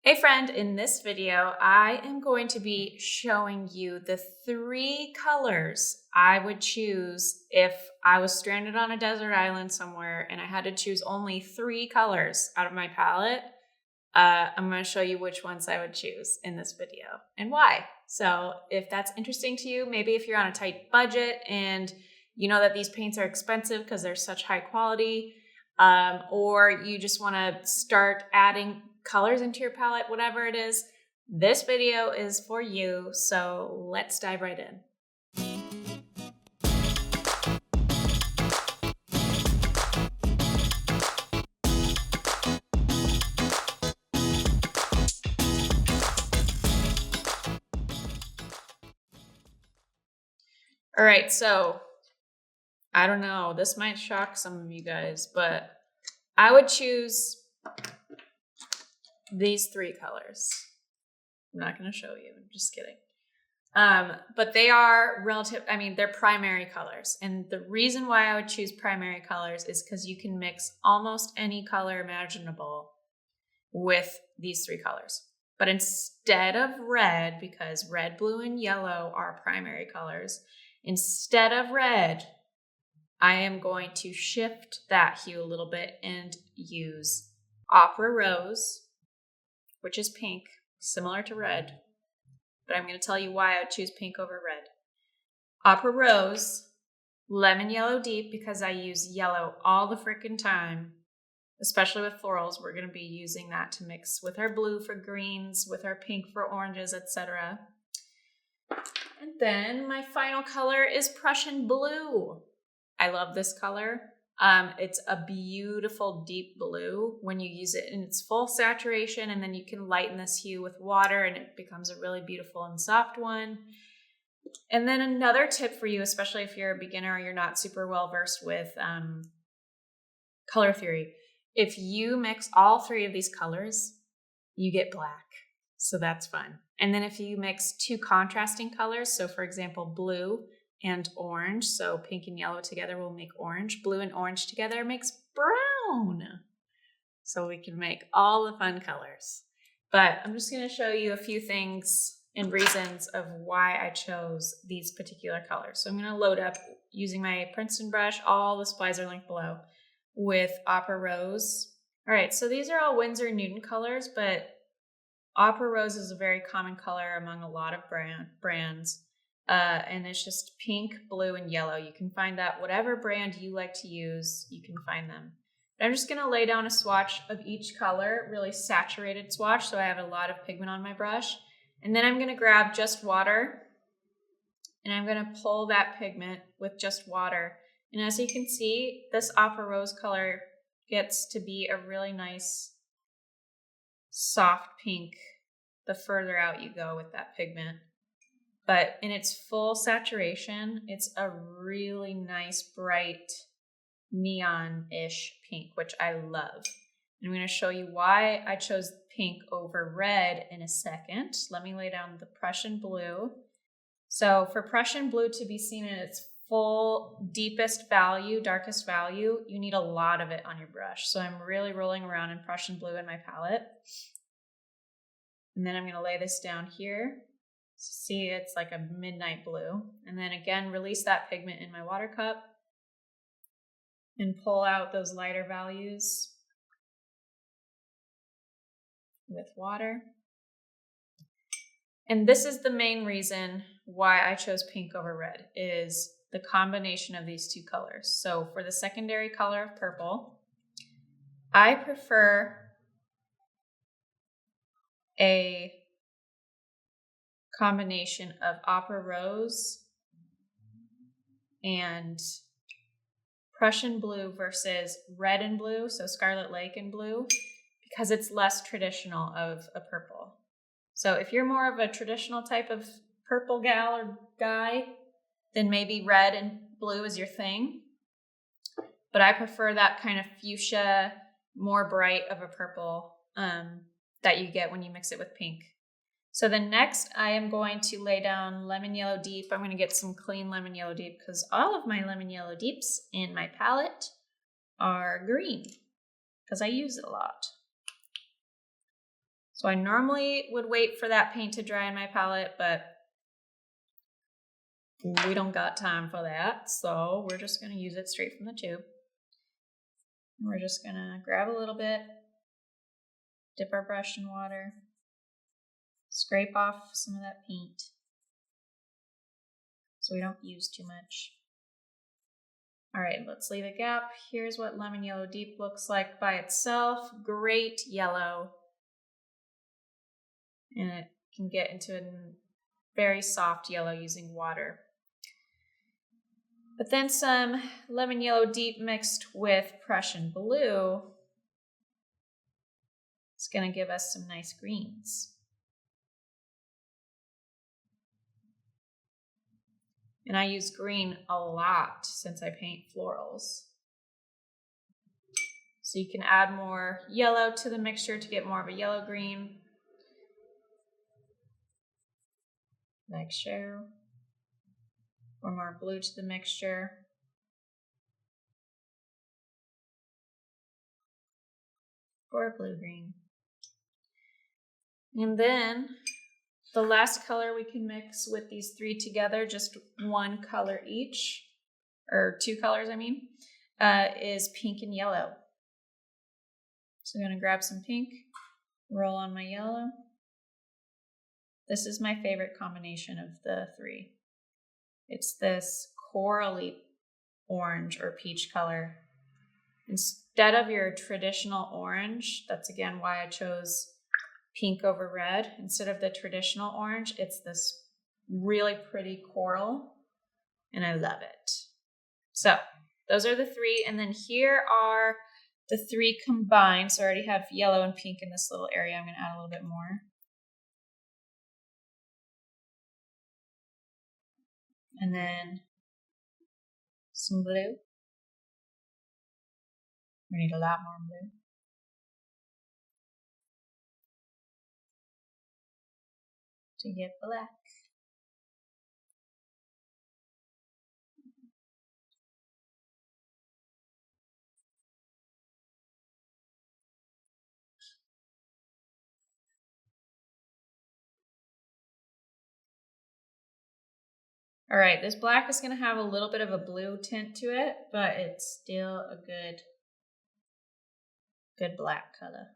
Hey friend, in this video, I am going to be showing you the 3 colors I would choose if I was stranded on a desert island somewhere and I had to choose only 3 colors out of my palette. I'm going to show you which ones I would choose in this video and why. So if that's interesting to you, maybe if you're on a tight budget and you know that these paints are expensive because they're such high quality, or you just want to start adding colors into your palette, whatever it is, this video is for you. So let's dive right in. All right, so I don't know, this might shock some of you guys, but I would choose these 3 colors. I'm not going to show you, I'm just kidding. But they are they're primary colors. And the reason why I would choose primary colors is because you can mix almost any color imaginable with these 3 colors. But instead of red, because red, blue, and yellow are primary colors, instead of red, I am going to shift that hue a little bit and use Opera Rose, which is pink, similar to red, but I'm going to tell you why I would choose pink over red. Opera Rose, Lemon Yellow Deep, because I use yellow all the frickin' time, especially with florals. We're going to be using that to mix with our blue for greens, with our pink for oranges, etc. And then my final color is Prussian Blue. I love this color. It's a beautiful deep blue when you use it in its full saturation, and then you can lighten this hue with water and it becomes a really beautiful and soft one. And then another tip for you, especially if you're a beginner or you're not super well versed with color theory, if you mix all 3 of these colors, you get black. So that's fun. And then if you mix 2 contrasting colors, so for example, blue and orange, so pink and yellow together will make orange. Blue and orange together makes brown. So we can make all the fun colors. But I'm just going to show you a few things and reasons of why I chose these particular colors. So I'm going to load up using my Princeton brush. All the supplies are linked below with Opera Rose. All right, so these are all Winsor Newton colors, but Opera Rose is a very common color among a lot of brands. And it's just pink, blue, and yellow. You can find that whatever brand you like to use, you can find them. But I'm just going to lay down a swatch of each color, really saturated swatch, so I have a lot of pigment on my brush. And then I'm going to grab just water, and I'm going to pull that pigment with just water. And as you can see, this Opera Rose color gets to be a really nice, soft pink the further out you go with that pigment. But in its full saturation, it's a really nice, bright, neon-ish pink, which I love. And I'm going to show you why I chose pink over red in a second. Let me lay down the Prussian Blue. So for Prussian Blue to be seen in its full, deepest value, darkest value, you need a lot of it on your brush. So I'm really rolling around in Prussian Blue in my palette. And then I'm going to lay this down here. See, it's like a midnight blue. And then again, release that pigment in my water cup and pull out those lighter values with water. And this is the main reason why I chose pink over red, is the combination of these 2 colors. So for the secondary color of purple, I prefer a combination of Opera Rose and Prussian Blue versus red and blue, so Scarlet Lake and blue, because it's less traditional of a purple. So if you're more of a traditional type of purple gal or guy, then maybe red and blue is your thing. But I prefer that kind of fuchsia, more bright of a purple that you get when you mix it with pink. So then next I am going to lay down Lemon Yellow Deep. I'm going to get some clean Lemon Yellow Deep because all of my Lemon Yellow Deeps in my palette are green because I use it a lot. So I normally would wait for that paint to dry in my palette, but we don't got time for that. So we're just going to use it straight from the tube. We're just going to grab a little bit, dip our brush in water, scrape off some of that paint so we don't use too much. All right, let's leave a gap. Here's what Lemon Yellow Deep looks like by itself. Great yellow. And it can get into a very soft yellow using water. But then some Lemon Yellow Deep mixed with Prussian Blue is going to give us some nice greens. And I use green a lot since I paint florals. So you can add more yellow to the mixture to get more of a yellow-green. Like so. Or more blue to the mixture. Or blue-green. And then the last color we can mix with these three together, just one color each, or two colors I mean, is pink and yellow. So I'm going to grab some pink, roll on my yellow. This is my favorite combination of the three. It's this corally orange or peach color. Instead of your traditional orange, that's again why I chose pink over red. Instead of the traditional orange, it's this really pretty coral, and I love it. So those are the three, and then here are the three combined. So I already have yellow and pink in this little area. I'm going to add a little bit more. And then some blue. We need a lot more blue. To get black. All right, this black is going to have a little bit of a blue tint to it, but it's still a good black color.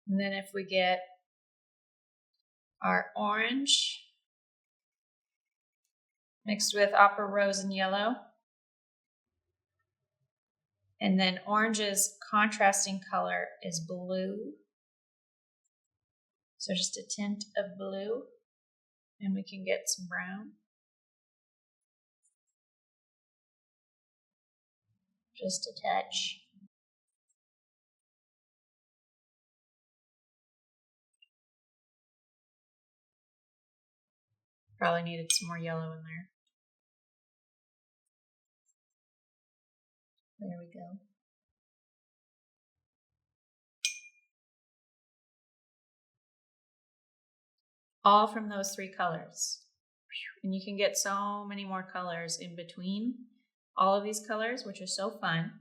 And then if we get our orange mixed with opera rose and yellow, and then orange's contrasting color is blue. So just a tint of blue, and we can get some brown. Just a touch. Probably needed some more yellow in there. There we go. All from those three colors. And you can get so many more colors in between all of these colors, which is so fun.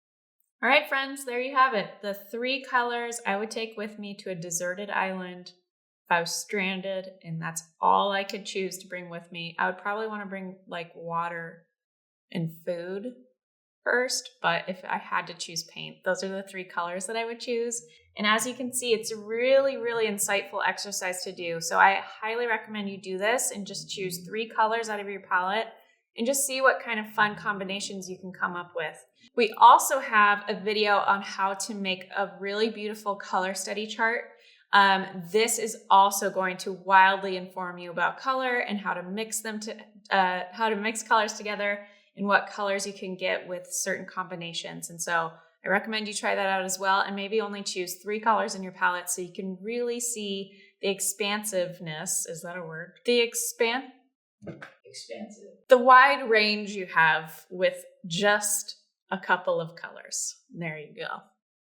All right, friends, there you have it. The three colors I would take with me to a deserted island if I was stranded and that's all I could choose to bring with me. I would probably want to bring like water and food first, but if I had to choose paint, those are the three colors that I would choose. And as you can see, it's a really, really insightful exercise to do. So I highly recommend you do this and just choose three colors out of your palette and just see what kind of fun combinations you can come up with. We also have a video on how to make a really beautiful color study chart. This is also going to wildly inform you about color and how to mix colors together and what colors you can get with certain combinations. And so I recommend you try that out as well, and maybe only choose three colors in your palette so you can really see the expansiveness. Is that a word? Expansive. The wide range you have with just a couple of colors. There you go.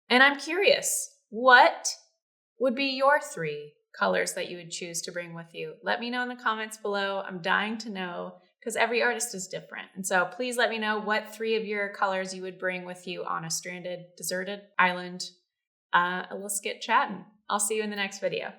And I'm curious, what would be your three colors that you would choose to bring with you? Let me know in the comments below. I'm dying to know. because every artist is different. And so please let me know what 3 of your colors you would bring with you on a stranded, deserted island. Let's get chatting. I'll see you in the next video.